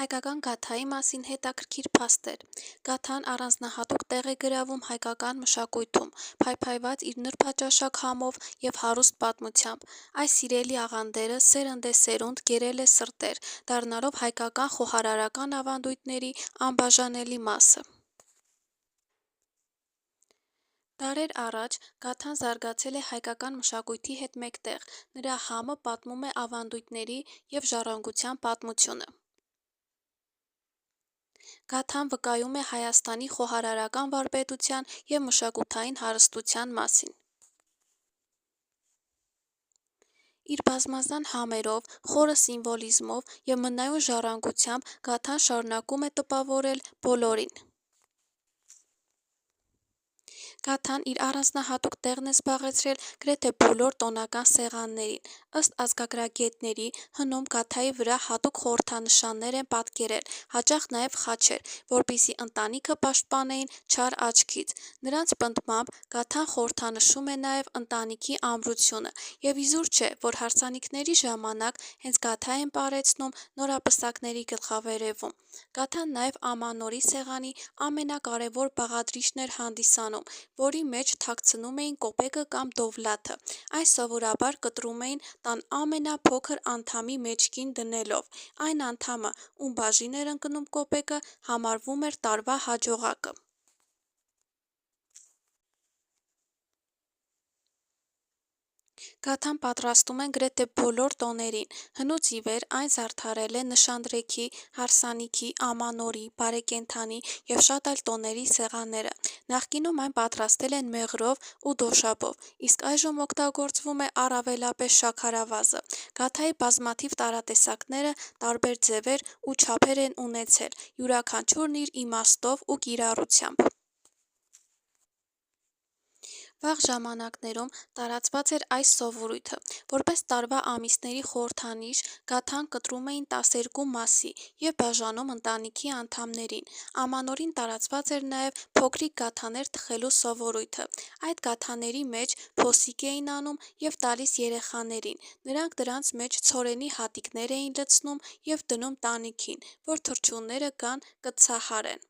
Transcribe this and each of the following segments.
Հայկական գաթայի մասին հետաքրքիր փաստեր։ Գաթան առանձնահատուկ տեղ է գրավում հայկական մշակույթում, փայփայված իր նրբաճաշակ համով և հարուստ պատմությամբ։ Այս սիրելի աղանդերը սերնդեսերունդ կերել է սրտեր, դառնալով հայկական խոհարարական ավանդույթների անբաժանելի մասը։ Դարեր առաջ գաթան զարգացել է հայկական մշակույթի հետ մեկտեղ, նրա համը պատմում է ավանդույթների և ժառանգության պատմությունը։ Գաթան վկայում է Հայաստանի խոհարարական վարպետության և մշակութային հարստության մասին։ Իր բազմազան համերով, խորը սիմվոլիզմով և մնայուն ժառանգությամբ գաթան շարունակում է տպավորել բոլորին։ Գաթան իր առանձնահատուկ տեղն է զբաղեցրել գրեթե բոլոր տոնական սեղաններին։ Ըստ ազգագրագետների, հնում գաթայի վրա հատուկ խորհրդանշաններ են պատկերել, հաճախ նաև խաչեր, որպեսզի ընտանիքը պաշտպանեին չար աչքից։ Նրանց պնդմամբ գաթան խորհրդանշում է նաև ընտանիքի ամրությունը, և իզուր չէ, որ հարսանիքների ժամանակ հենց գաթա են պարեցնում նորապսակների գլխավերևում։ Գաթան նաև ամանորի սեղանի ամենակարևոր բաղադրիչն էր հանդիսանում, որի մեջ թաքցնում էին կոպեկը կամ դովլաթը։ Այն սովորաբար կտրում էին տան ամենափոքր անդամի մեջքին դնելով։ Այն անդամը, ում բաժին էր ընկնում կոպեկը, համարվում էր տարվա հաջողակը։ Գաթան պատրաստում են գրեթե բոլոր տոներին։ Հնուց ի վեր այն զարդարել է նշանդրեքի, հարսանիքի, ամանորի, բարեկենդանի և շատ այլ տոների սեղանները։ Նախկինում այն պատրաստել են մեղրով ու դոշաբով, իսկ այժմ օգտագործվում է առավելապես շաքարավազը։ Գաթայի բազմաթիվ տարատեսակները տարբեր ձևեր ու չափեր են ունեցել, յուրաքանչյուրն իր իմաստով ու կիրառությամբ։ Վաղ ժամանակներում տարածված էր այս սովորույթը։ Որպես տարվա ամիսների խորհրդանիշ, գաթան կտրում էին 12 մասի և բաժանում ընտանիքի անդամներին։ Ամանորին տարածված էր նաև փոքրիկ գաթաներ թխելու սովորույթը։ Այդ գաթաների մեջ փոսիկ էին անում և տալիս երեխաներին։ Նրանք դրանց մեջ ցորենի հատիկներ էին լցնում և դնում տանիքին, որ թռչունները գան կտցահարեն։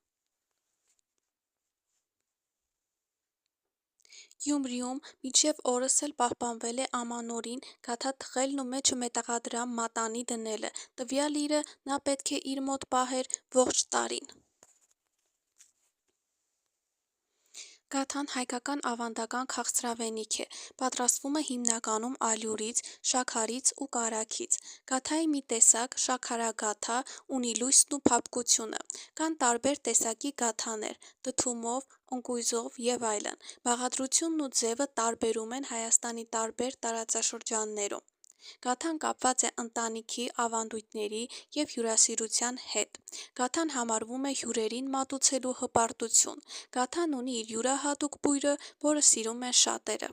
Գյումրիում մինչև օրս էլ պահպանվել է ամանորին գաթա թխելն ու մեջը մետաղադրամ մատանի դնելը, տվյալ իրը նա պետք է իր մոտ պահեր ողջ տարին։ Գաթան հայկական ավանդական քաղցրավենիք է, պատրաստվում է հիմնականում ալյուրից, շաքարից ու կարագից։ Գաթայի մի տեսակ՝ շաքարագաթա, ունի լույսն ու փափկությունը։ Կան տարբեր տեսակի գաթաներ՝ դդումով, ընկույզով և այլն։ Բաղադրությունն ու ձևը տարբերում են Հայաստանի տարբեր տարածաշրջաններում։ Գաթան կապված է ընտանիքի, ավանդույթների և հյուրասիրության հետ։ Գաթան համարվում է հյուրերին մատուցելու հպարտություն։ Գաթան ունի իր յուրահատուկ բույրը, որը սիրում են շատերը։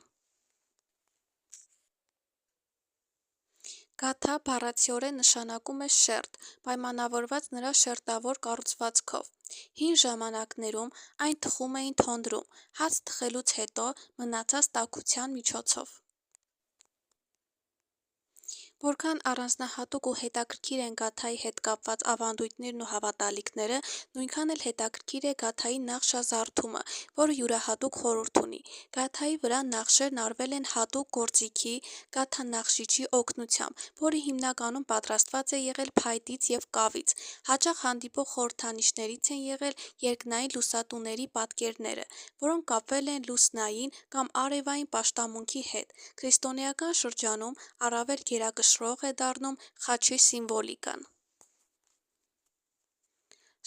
Գաթա բառացիորեն նշանակում է շերտ՝ պայմանավորված նրա շերտավոր կառուցվածքով։ Հին ժամանակներում այն թխում էին թոնդրում, հաց թխելուց հետո մնացած տաքության միջոցով։ Որքան առանձնահատուկ ու հետաքրքիր են գաթայի հետ կապված ավանդույթներն ու հավատալիքները, նույնքան էլ հետաքրքիր է գաթայի նախշազարդումը, որը յուրահատուկ խորհուրդ ունի։ Գաթայի վրա նախշերն արվել են հատուկ գործիքի՝ գաթանախշիչի օգնությամբ, որը հիմնականում պատրաստված է եղել փայտից և կավից։ Հաճախ հանդիպող խորհրդանիշներից են եղել երկնային լուսատուների պատկերները, որոնք կապվել են լուսնային կամ արևային պաշտամունքի հետ։ Քրիստոնեական շրջանում առավել գերակշռող է դառնում խաչի սիմվոլիկան։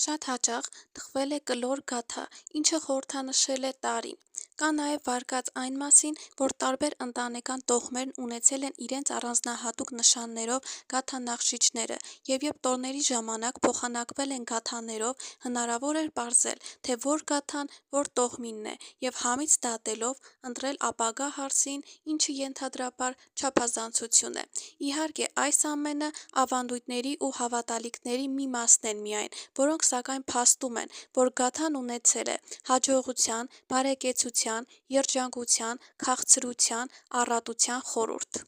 Շատ հաճախ թխվել է կլոր գաթա, ինչը խորհրդանշել է տարին։ Կա նաև վարկած այն մասին, որ տարբեր ընտանեկան տոհմերն ունեցել են իրենց առանձնահատուկ նշաններով գաթանախշիչները, և երբ տոների ժամանակ փոխանակվել են գաթաներով, հնարավոր էր պարզել, թե որ գաթան որ տոհմինն է, և համից դատելով ընտրել ապագա հարսին, ինչը ենթադրաբար չափազանցություն է։ Իհարկե, այս ամենը ավանդույթների ու հավատալիքների մի մասն են միայն, որոնք սակայն փաստում են, որ գաթան ունեցել է հաջողության, բարեկեցության, երջանկության, քաղցրության, առատության խորհուրդ։